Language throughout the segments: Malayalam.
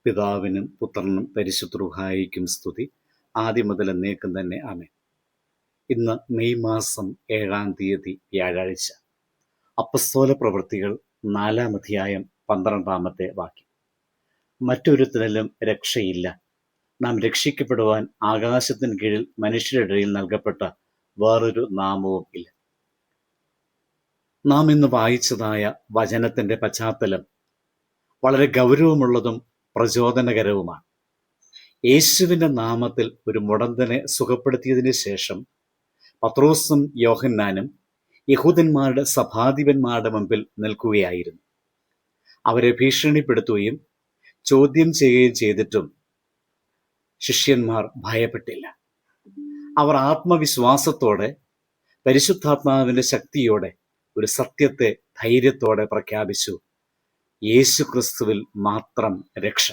പിതാവിനും പുത്രനും പരിശുദ്ധ റൂഹായിക്കും സ്തുതി, ആദ്യം മുതൽ എന്നേക്കും തന്നെ ആമേൻ. ഇന്ന് മെയ് മാസം 7-ാം തീയതി വ്യാഴാഴ്ച. അപ്പസ്തോല പ്രവൃത്തികൾ 4-ാം അധ്യായം 12-ാമത്തെ വാക്യം. മറ്റൊരുത്തനിലും രക്ഷയില്ല, നാം രക്ഷിക്കപ്പെടുവാൻ ആകാശത്തിന് കീഴിൽ മനുഷ്യരുടെ ഇടയിൽ നൽകപ്പെട്ട വേറൊരു നാമവും ഇല്ല. നാം ഇന്ന് വായിച്ചതായ വചനത്തിൻ്റെ പശ്ചാത്തലം വളരെ ഗൗരവമുള്ളതും പ്രചോദനകരവുമാണ്. യേശുവിൻ്റെ നാമത്തിൽ ഒരു മുടന്തനെ സുഖപ്പെടുത്തിയതിന് ശേഷം പത്രോസും യോഹന്നാനും യഹൂദന്മാരുടെ സഭാധിപന്മാരുടെ മുമ്പിൽ നിൽക്കുകയായിരുന്നു. അവരെ ഭീഷണിപ്പെടുത്തുകയും ചോദ്യം ചെയ്യുകയും ചെയ്തിട്ടും ശിഷ്യന്മാർ ഭയപ്പെട്ടില്ല. അവർ ആത്മവിശ്വാസത്തോടെ, പരിശുദ്ധാത്മാവിൻ്റെ ശക്തിയോടെ ഒരു സത്യത്തെ ധൈര്യത്തോടെ പ്രഖ്യാപിച്ചു: യേശു ക്രിസ്തുവിൽ മാത്രം രക്ഷ.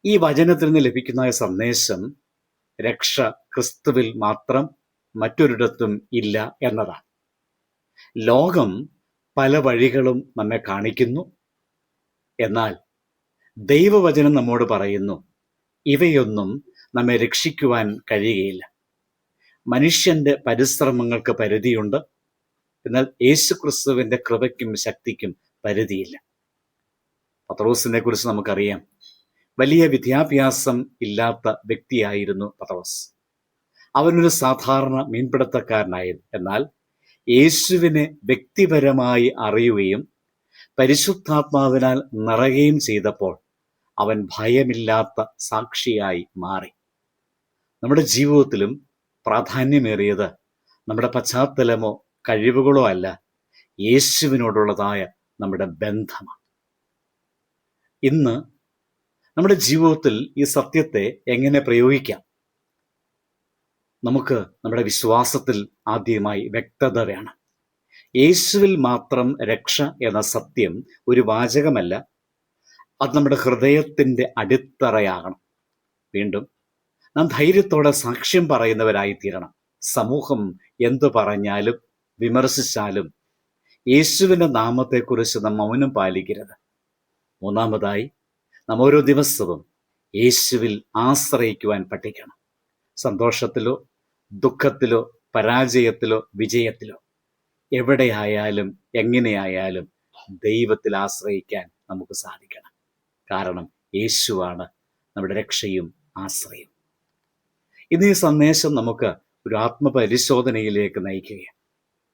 ഈ വചനത്തിൽ നിന്ന് ലഭിക്കുന്ന സന്ദേശം രക്ഷ ക്രിസ്തുവിൽ മാത്രം, മറ്റൊരിടത്തും ഇല്ല എന്നതാണ്. ലോകം പല വഴികളും നമ്മെ കാണിക്കുന്നു. എന്നാൽ ദൈവവചനം നമ്മോട് പറയുന്നു, ഇവയൊന്നും നമ്മെ രക്ഷിക്കുവാൻ കഴിയുകയില്ല. മനുഷ്യന്റെ പരിശ്രമങ്ങൾക്ക് പരിധിയുണ്ട്, എന്നാൽ യേശു ക്രിസ്തുവിൻ്റെ കൃപയ്ക്കും ശക്തിക്കും പരിധിയില്ല. പത്രോസിനെ കുറിച്ച് നമുക്കറിയാം. വലിയ വിദ്യാഭ്യാസം ഇല്ലാത്ത വ്യക്തിയായിരുന്നു പത്രോസ്. അവനൊരു സാധാരണ മീൻപിടുത്തക്കാരനായിരുന്നു. എന്നാൽ യേശുവിനെ വ്യക്തിപരമായി അറിയുകയും പരിശുദ്ധാത്മാവിനാൽ നിറയുകയും ചെയ്തപ്പോൾ അവൻ ഭയമില്ലാത്ത സാക്ഷിയായി മാറി. നമ്മുടെ ജീവിതത്തിലും പ്രാധാന്യമേറിയത് നമ്മുടെ പശ്ചാത്തലമോ കഴിവുകളോ അല്ല, യേശുവിനോടുള്ളതായ നമ്മുടെ ബന്ധമാണ്. ഇന്ന് നമ്മുടെ ജീവിതത്തിൽ ഈ സത്യത്തെ എങ്ങനെ പ്രയോഗിക്കാം? നമുക്ക് നമ്മുടെ വിശ്വാസത്തിൽ ആദ്യമായി വ്യക്തത വേണം. യേശുവിൽ മാത്രം രക്ഷ എന്ന സത്യം ഒരു വാചകമല്ല, അത് നമ്മുടെ ഹൃദയത്തിൻ്റെ അടിത്തറയാകണം. വീണ്ടും നാം ധൈര്യത്തോടെ സാക്ഷ്യം പറയുന്നവരായി തീരണം. സമൂഹം എന്തു പറഞ്ഞാലും വിമർശിച്ചാലും യേശുവിൻ്റെ നാമത്തെക്കുറിച്ച് നാം മൗനം പാലിക്കരുത്. മൂന്നാമതായി, നാം ഓരോ ദിവസവും യേശുവിൽ ആശ്രയിക്കുവാൻ പഠിക്കണം. സന്തോഷത്തിലോ ദുഃഖത്തിലോ പരാജയത്തിലോ വിജയത്തിലോ എവിടെയായാലും എങ്ങനെയായാലും ദൈവത്തിൽ ആശ്രയിക്കാൻ നമുക്ക് സാധിക്കണം. കാരണം യേശുവാണ് നമ്മുടെ രക്ഷയും ആശ്രയം. ഇന്ന് ഈ സന്ദേശം നമുക്ക് ഒരു ആത്മപരിശോധനയിലേക്ക് നയിക്കുകയാണ്.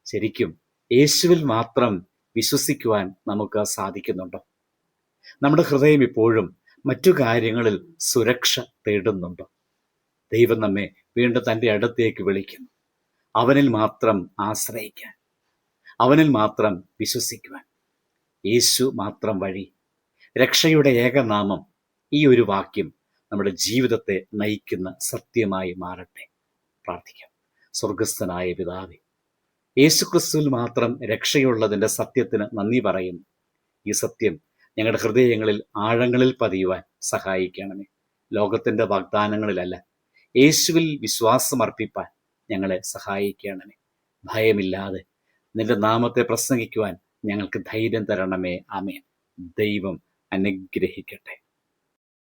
ശരിക്കും യേശുവിൽ മാത്രം വിശ്വസിക്കുവാൻ നമുക്ക് സാധിക്കുന്നുണ്ടോ? നമ്മുടെ ഹൃദയം ഇപ്പോഴും മറ്റു കാര്യങ്ങളിൽ സുരക്ഷ തേടുന്നുണ്ടോ? ദൈവം നമ്മെ വീണ്ടും തൻ്റെ അടുത്തേക്ക് വിളിക്കുന്നു. അവനിൽ മാത്രം ആശ്രയിക്കാൻ, അവനിൽ മാത്രം വിശ്വസിക്കുവാൻ. യേശു മാത്രം വഴി, രക്ഷയുടെ ഏകനാമം. ഈ ഒരു വാക്യം നമ്മുടെ ജീവിതത്തെ നയിക്കുന്ന സത്യമായി മാറട്ടെ. പ്രാർത്ഥിക്കാം. സ്വർഗസ്ഥനായ പിതാവേ, യേശു ക്രിസ്തുവിൽ മാത്രം രക്ഷയുള്ളതിൻ്റെ സത്യത്തിന് നന്ദി പറയുന്നു. ഈ സത്യം ഞങ്ങളുടെ ഹൃദയങ്ങളിൽ ആഴങ്ങളിൽ പതിയുവാൻ സഹായിക്കണമേ. ലോകത്തിൻ്റെ വാഗ്ദാനങ്ങളിലല്ല, യേശുവിൽ വിശ്വാസമർപ്പിപ്പാൻ ഞങ്ങളെ സഹായിക്കണമേ. ഭയമില്ലാതെ നിന്റെ നാമത്തെ പ്രസംഗിക്കുവാൻ ഞങ്ങൾക്ക് ധൈര്യം തരണമേ. ആമേൻ. ദൈവം അനുഗ്രഹിക്കട്ടെ.